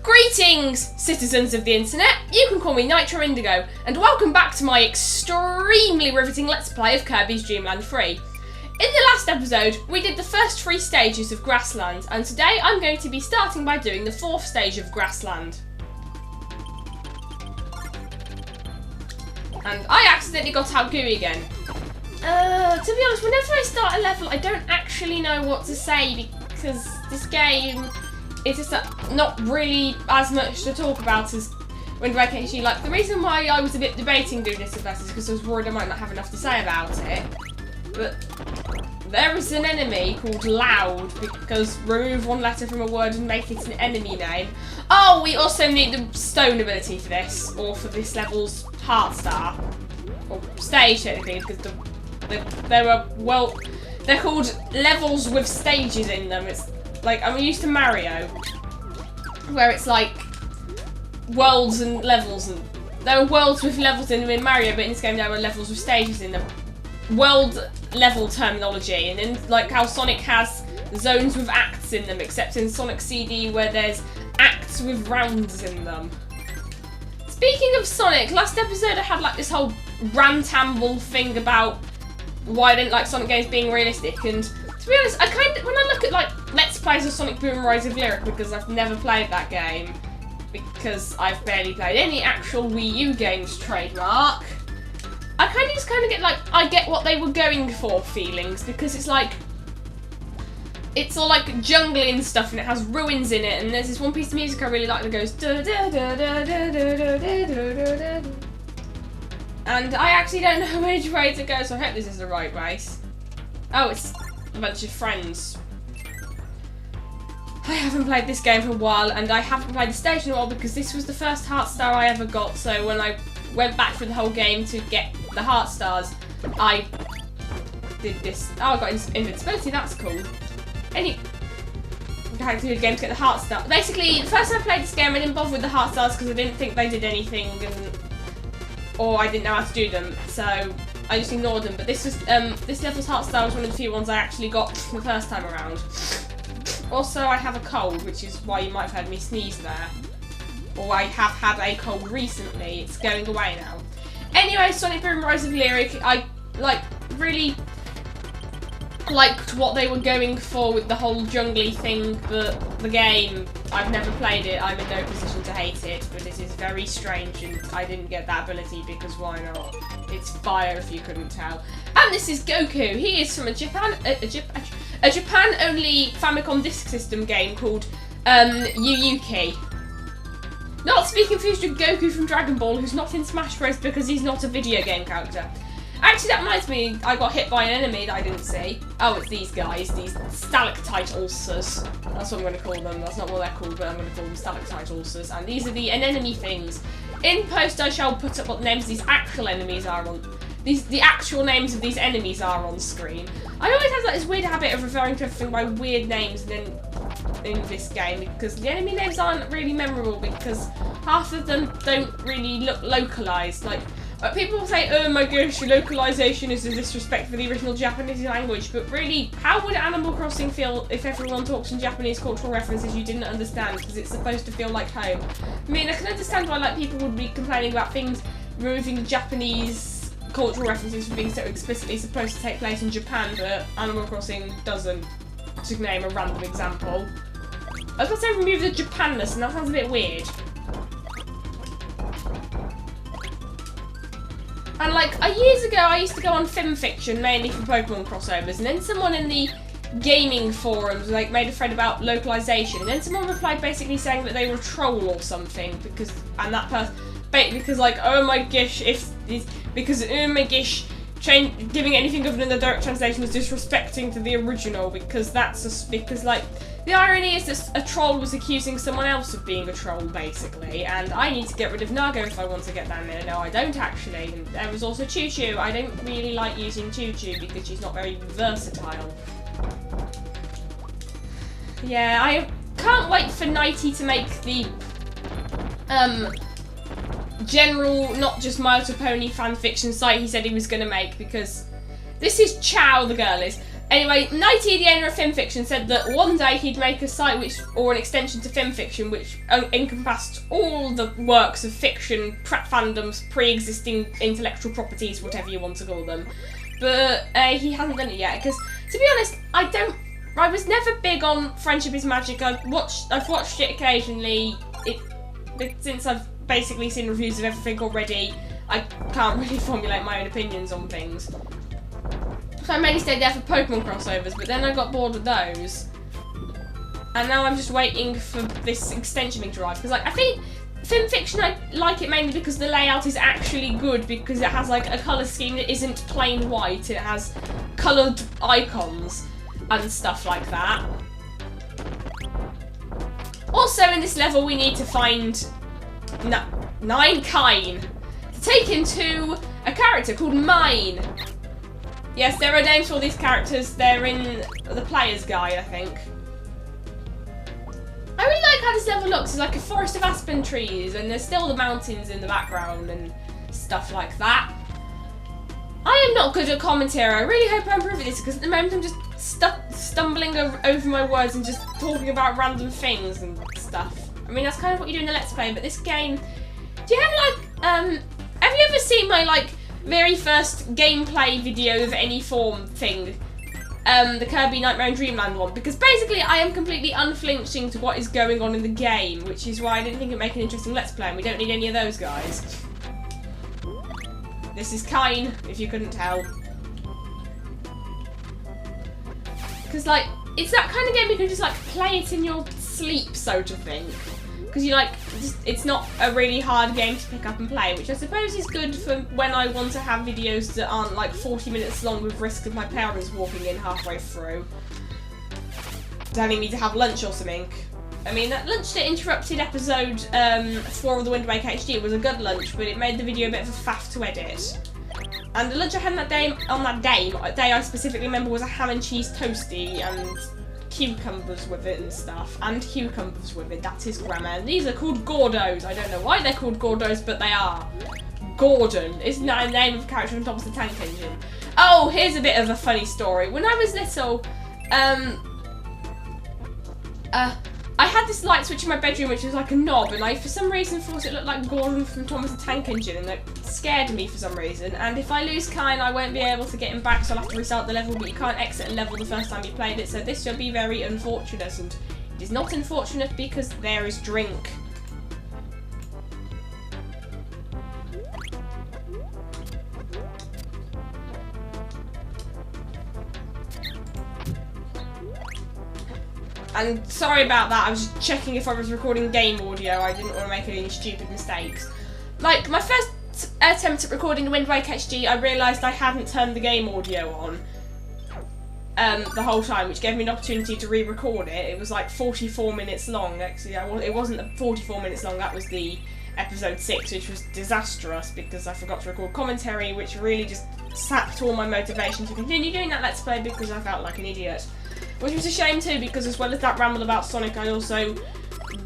Greetings, citizens of the internet. You can call me Nitro Indigo, and welcome back to my extremely riveting Let's Play of Kirby's Dream Land 3. In the last episode, we did the first 3 stages of Grassland, and today I'm going to be starting by doing the 4th stage of Grassland. And I accidentally got out gooey again. To be honest, whenever I start a level, I don't actually know what to say because this game is just not really as much to talk about as when I actually like. The reason why I was a bit debating doing this at first is because I was worried I might not have enough to say about it. But there is an enemy called Loud because remove one letter from a word and make it an enemy name. Oh, we also need the stone ability for this, or for this level's heart star. Or stage technically, because they're called levels with stages in them. It's like, I'm used to Mario, where it's like worlds and levels, and there are worlds with levels in them in Mario, but in this game there are levels with stages in them. World level terminology, and then like how Sonic has zones with acts in them, except in Sonic CD where there's acts with rounds in them. Speaking of Sonic, last episode I had like this whole rantamble thing about why I didn't like Sonic games being realistic, and to be honest, when I look at like Let's Plays of Sonic Boom Rise of Lyric, because I've never played that game, because I've barely played any actual Wii U games trademark, I just get like, I get what they were going for feelings, because it's like, it's all like jungly and stuff, and it has ruins in it, and there's this one piece of music I really like that goes da da da da da da da da da da. And I actually don't know which way to go, so I hope this is the right place. Oh, it's a bunch of friends. I haven't played this game for a while, and I haven't played the stage in a while because this was the first heart star I ever got, so when I went back through the whole game to get the heart stars, I did this. Oh, I got invincibility, that's cool. I had to do the game to get the heart star. Basically, the first time I played this game, I didn't bother with the heart stars because I didn't think they did anything, or I didn't know how to do them, so I just ignored them. But this was this level's heart star was one of the few ones I actually got the first time around. Also, I have a cold, which is why you might have heard me sneeze there. Or I have had a cold recently. It's going away now. Anyway, Sonic Boom Rise of Lyric, I really liked what they were going for with the whole jungly thing, but the game, I've never played it, I'm in no position to hate it, but it is very strange and I didn't get that ability because why not? It's fire if you couldn't tell. And this is Goku. He is from a Japan-only Famicom Disk System game called Yuyuki. Not to be confused with Goku from Dragon Ball, who's not in Smash Bros because he's not a video game character. Actually, that reminds me, I got hit by an enemy that I didn't see. Oh, it's these guys, these Stalagmite-Ulcers. That's what I'm going to call them. That's not what they're called, but I'm going to call them Stalagmite-Ulcers. And these are the Anemone-Things. In post, I shall put up what the names of these actual enemies are on. The actual names of these enemies are on screen. I always have this weird habit of referring to everything by weird names in this game, because the enemy names aren't really memorable, because half of them don't really look localized. Like, people will say, oh my gosh, localization is a disrespect for the original Japanese language, but really, how would Animal Crossing feel if everyone talks in Japanese cultural references you didn't understand, because it's supposed to feel like home? I mean, I can understand why people would be complaining about things removing Japanese cultural references for being so explicitly supposed to take place in Japan, but Animal Crossing doesn't, to name a random example. I was about to say remove the Japanness, and that sounds a bit weird. And years ago, I used to go on FimFiction, mainly for Pokémon crossovers, and then someone in the gaming forums made a thread about localization, and then someone replied basically saying that they were a troll or something, because oh my gosh, giving anything other than the direct translation is disrespecting to the original, because the irony is that a troll was accusing someone else of being a troll, basically, and I need to get rid of Nago if I want to get down there. No, I don't actually. And there was also Choo Choo. I don't really like using Choo Choo because she's not very versatile. Yeah, I can't wait for Nighty to make the general, not just My Little Pony fanfiction site he said he was going to make, because this is Chow, the girl is. Anyway, Nighty, the owner of FimFiction, said that one day he'd make a site or an extension to FimFiction which encompassed all the works of fiction, fandoms, pre-existing intellectual properties, whatever you want to call them. But he hasn't done it yet, because, to be honest, I was never big on Friendship is Magic. I've watched it occasionally. Since I've basically seen reviews of everything already, I can't really formulate my own opinions on things. So I mainly stayed there for Pokemon crossovers, but then I got bored with those. And now I'm just waiting for this extension to arrive. Because I think FimFiction, I like it mainly because the layout is actually good, because it has like a colour scheme that isn't plain white. It has coloured icons and stuff like that. Also in this level we need to find 9 Kine to take him to a character called Mine. Yes, there are names for all these characters. They're in the player's guide, I think. I really like how this level looks. It's like a forest of aspen trees, and there's still the mountains in the background and stuff like that. I am not good at commentary. I really hope I improve at this, because at the moment I'm just stumbling over my words and just talking about random things and stuff. I mean, that's kind of what you do in the Let's Play, but this game... Do you have, like, have you ever seen my, like, very first gameplay video of any form thing? The Kirby Nightmare in Dreamland one, because basically I am completely unflinching to what is going on in the game, which is why I didn't think it'd make an interesting Let's Play, and we don't need any of those guys. This is Kine, if you couldn't tell. Because, like, it's that kind of game you can just, like, play it in your sleep, so to think. Because you like, it's not a really hard game to pick up and play, which I suppose is good for when I want to have videos that aren't like 40 minutes long with risk of my parents walking in halfway through, telling me to have lunch or something. I mean, that lunch that interrupted episode 4 of the Wind Waker HD, it was a good lunch, but it made the video a bit of a faff to edit. And the lunch I had on that day I specifically remember was a ham and cheese toastie and cucumbers with it and stuff, and cucumbers with it, that is grammar. And these are called Gordos. I don't know why they're called Gordos, but they are. Gordon, isn't that a name of a character from Thomas the Tank Engine? Oh, here's a bit of a funny story. When I was little, I had this light switch in my bedroom which was like a knob, and I for some reason thought it looked like Gordon from Thomas the Tank Engine, and it scared me for some reason. And if I lose Kine, I won't be able to get him back, so I'll have to restart the level, but you can't exit a level the first time you played it, so this should be very unfortunate, and it is not unfortunate because there is drink. And sorry about that, I was just checking if I was recording game audio. I didn't want to make any stupid mistakes. Like, my first attempt at recording the Wind Waker HD, I realised I hadn't turned the game audio on the whole time, which gave me an opportunity to re-record it. It was like 44 minutes long. Actually, it wasn't 44 minutes long, that was the episode 6, which was disastrous because I forgot to record commentary, which really just sapped all my motivation to continue doing that Let's Play because I felt like an idiot. Which was a shame too, because as well as that ramble about Sonic, I also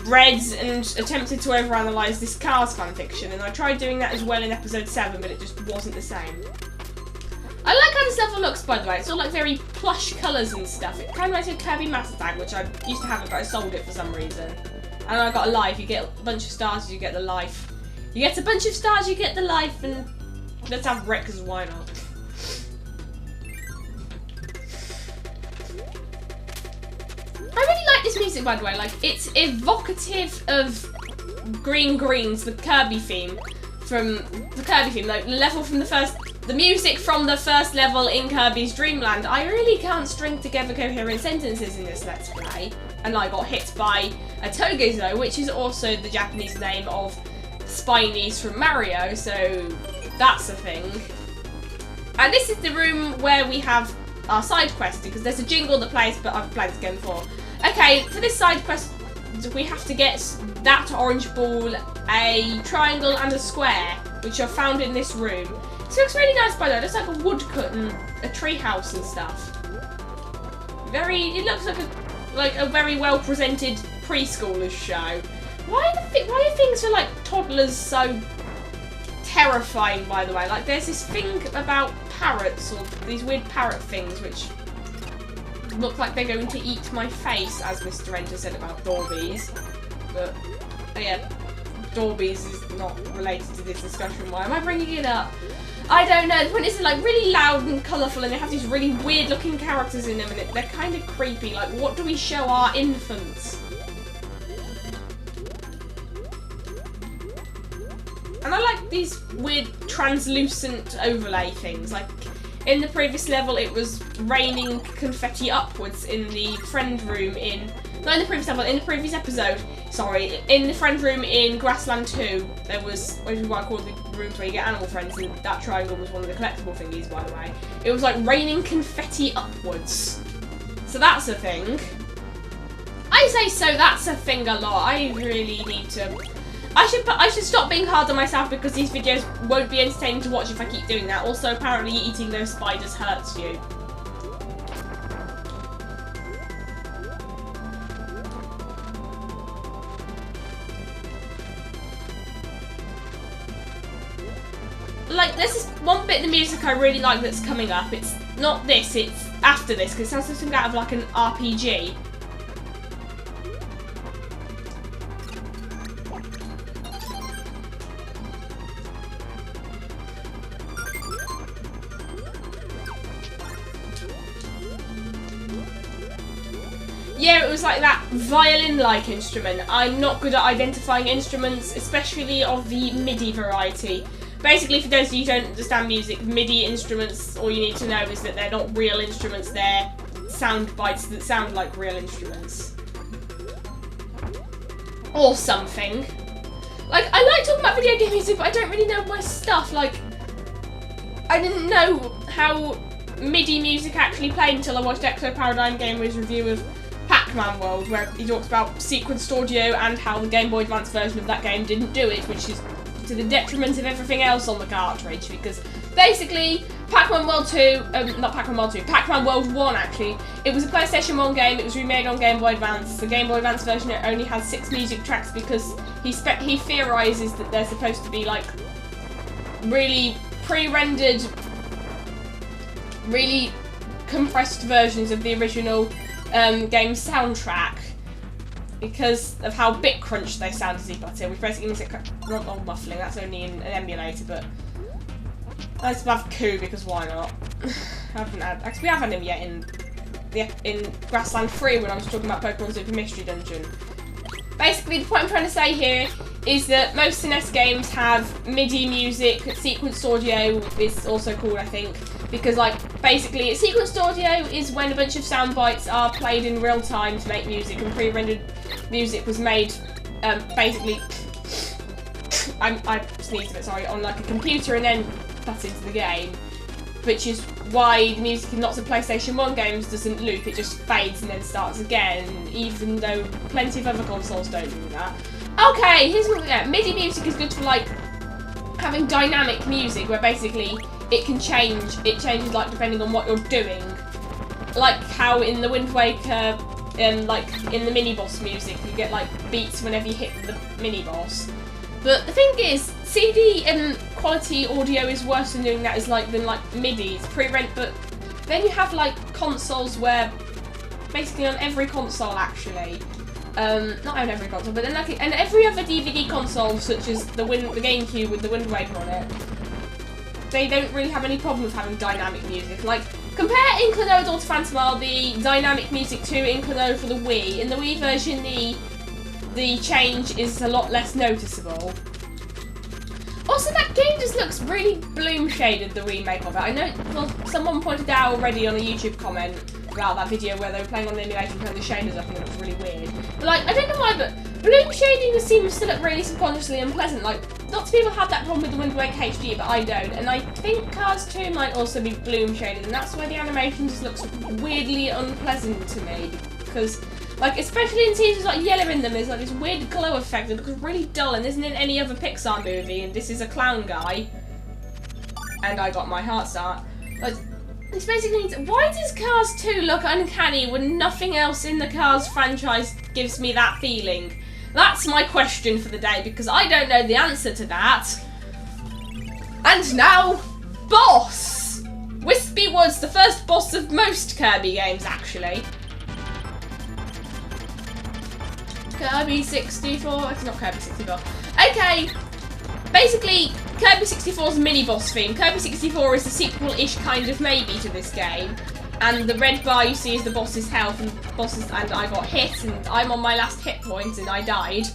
read and attempted to overanalyze this Cars fanfiction, and I tried doing that as well in episode 7, but it just wasn't the same. I like how this level looks, by the way. It's all like very plush colours and stuff. It kind of reminds me of Kirby Master Tag, which I used to have it, but I sold it for some reason. And I got a life. You get a bunch of stars, you get the life. You get a bunch of stars, you get the life, and let's have Wreck, because why not? I really like this music, by the way. Like, it's evocative of Green Greens, the Kirby theme. Like the music from the first level in Kirby's Dreamland. I really can't string together coherent sentences in this Let's Play. And I got hit by a Togezo, which is also the Japanese name of Spinies from Mario, so that's a thing. And this is the room where we have our side quest, because there's a jingle that plays, but I've played this game before. Okay, for this side quest, we have to get that orange ball, a triangle and a square, which are found in this room. This looks really nice, by the way. It looks like a woodcut and a tree house and stuff. It looks like a very well presented preschoolers show. Why are things for like toddlers so terrifying, by the way? Like, there's this thing about parrots, or these weird parrot things, which look like they're going to eat my face, as Mr. Enter said about Dorbies. But, yeah, Dorbies is not related to this discussion. Why am I bringing it up? I don't know. The point is, they're like really loud and colourful, and they have these really weird-looking characters in them, and they're kind of creepy. Like, what do we show our infants? And I like these weird translucent overlay things. Like, in the previous level, it was raining confetti upwards in the friend room in... Not in the previous level, in the previous episode. Sorry, in the friend room in Grassland 2, there was, which is what I call the rooms where you get animal friends, and that triangle was one of the collectible thingies, by the way. It was like raining confetti upwards. So that's a thing. I say so, that's a thing a lot. I really need to... I should stop being hard on myself because these videos won't be entertaining to watch if I keep doing that. Also, apparently eating those spiders hurts you. Like, there's this one bit of the music I really like that's coming up. It's not this, it's after this, because it sounds like something out of like an RPG. Yeah, it was like that violin-like instrument. I'm not good at identifying instruments, especially of the MIDI variety. Basically, for those of you who don't understand music, MIDI instruments, all you need to know is that they're not real instruments, they're sound bites that sound like real instruments. Or something. Like, I like talking about video game music, but I don't really know my stuff. Like, I didn't know how MIDI music actually played until I watched Exo Paradigm Gamer's review of Pac-Man World, where he talks about sequenced audio and how the Game Boy Advance version of that game didn't do it, which is to the detriment of everything else on the cartridge, because basically Pac-Man World 2, not Pac-Man World 2, Pac-Man World 1 actually, it was a PlayStation 1 game, it was remade on Game Boy Advance. The Game Boy Advance version only has 6 music tracks because he theorises that they're supposed to be like really pre-rendered, really compressed versions of the original game soundtrack, because of how bit crunch they sound as he butter, which basically means it not all muffling, that's only in an emulator, but let's have Coup because why not? Actually we haven't had him yet in Grassland 3 when I was talking about Pokemon Super Mystery Dungeon. Basically the point I'm trying to say here is that most SNES games have MIDI music, sequenced audio is also called, I think, because like basically sequenced audio is when a bunch of sound bites are played in real time to make music, and pre-rendered music was made basically I sneezed a bit, sorry, on like a computer and then put into the game, which is why the music in lots of PlayStation 1 games doesn't loop, it just fades and then starts again, even though plenty of other consoles don't do that. Okay, here's what we get. MIDI music is good for like having dynamic music where basically it can change, it changes like depending on what you're doing. Like how in the Wind Waker, like in the mini-boss music, you get like beats whenever you hit the mini-boss. But the thing is, CD quality audio is worse than doing that than MIDIs, pre-rent, but then you have like consoles where, basically on every console actually, not on every console, but then like, and every other DVD console, such as the GameCube with the Wind Waker on it, they don't really have any problem with having dynamic music. Like, compare Inclinode or Phantomile, the dynamic music to Inclinode for the Wii. In the Wii version, the change is a lot less noticeable. Also, that game just looks really bloom-shaded, the remake of it. I know, well, someone pointed out already on a YouTube comment about that video where they were playing on the emulator and putting the shaders up and it was really weird. But like, I don't know why, but bloom shading seems to look really subconsciously unpleasant. Like, lots of people have that problem with the Wind Waker HD, but I don't. And I think Cars 2 might also be bloom shaded, and that's why the animation just looks weirdly unpleasant to me. Because, like, especially in scenes with like yellow in them, there's like this weird glow effect that looks really dull and isn't in any other Pixar movie, and this is a clown guy. And I got my heart start. Like, this basically means, why does Cars 2 look uncanny when nothing else in the Cars franchise gives me that feeling? That's my question for the day, because I don't know the answer to that. And now, boss! Wispy Woods, the first boss of most Kirby games, actually. Kirby 64. It's not Kirby 64. Okay. Basically, Kirby 64's mini-boss theme. Kirby 64 is a sequel-ish kind of maybe to this game. And the red bar you see is the boss's health and I got hit and I'm on my last hit point and I died.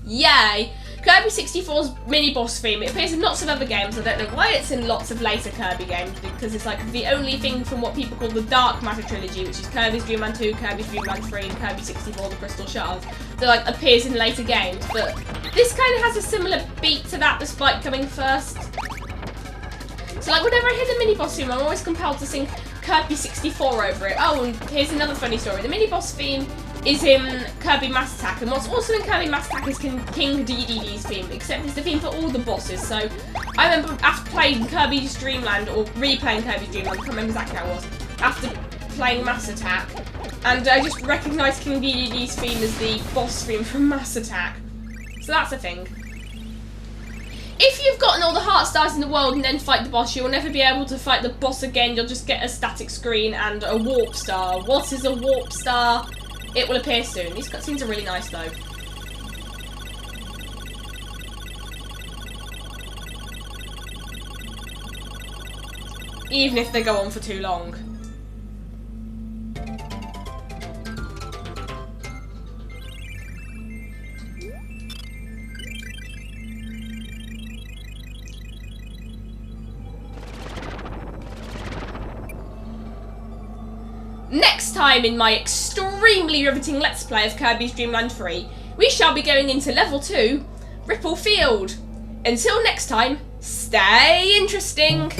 Yay! Kirby 64's mini-boss theme. It appears in lots of other games. I don't know why it's in lots of later Kirby games, because it's like the only thing from what people call the Dark Matter trilogy, which is Kirby's Dream Land 2, Kirby's Dream Land 3, and Kirby 64, the Crystal Shards, that like appears in later games. But this kind of has a similar beat to that, despite coming first. So like whenever I hear the mini-boss theme, I'm always compelled to sing Kirby 64 over it. Oh, and here's another funny story. The mini-boss theme is in Kirby Mass Attack, and what's also in Kirby Mass Attack is King Dedede's theme, except it's the theme for all the bosses. So I remember after playing Kirby's Dream Land, or replaying Kirby's Dream Land, I can't remember exactly how it was, after playing Mass Attack, and I just recognised King Dedede's theme as the boss theme from Mass Attack. So that's a thing. If you've gotten all the heart stars in the world and then fight the boss, you'll never be able to fight the boss again. You'll just get a static screen and a warp star. What is a warp star? It will appear soon. These cutscenes are really nice though. Even if they go on for too long. Next time in my extremely riveting Let's Play of Kirby's Dream Land 3, we shall be going into Level 2, Ripple Field. Until next time, stay interesting!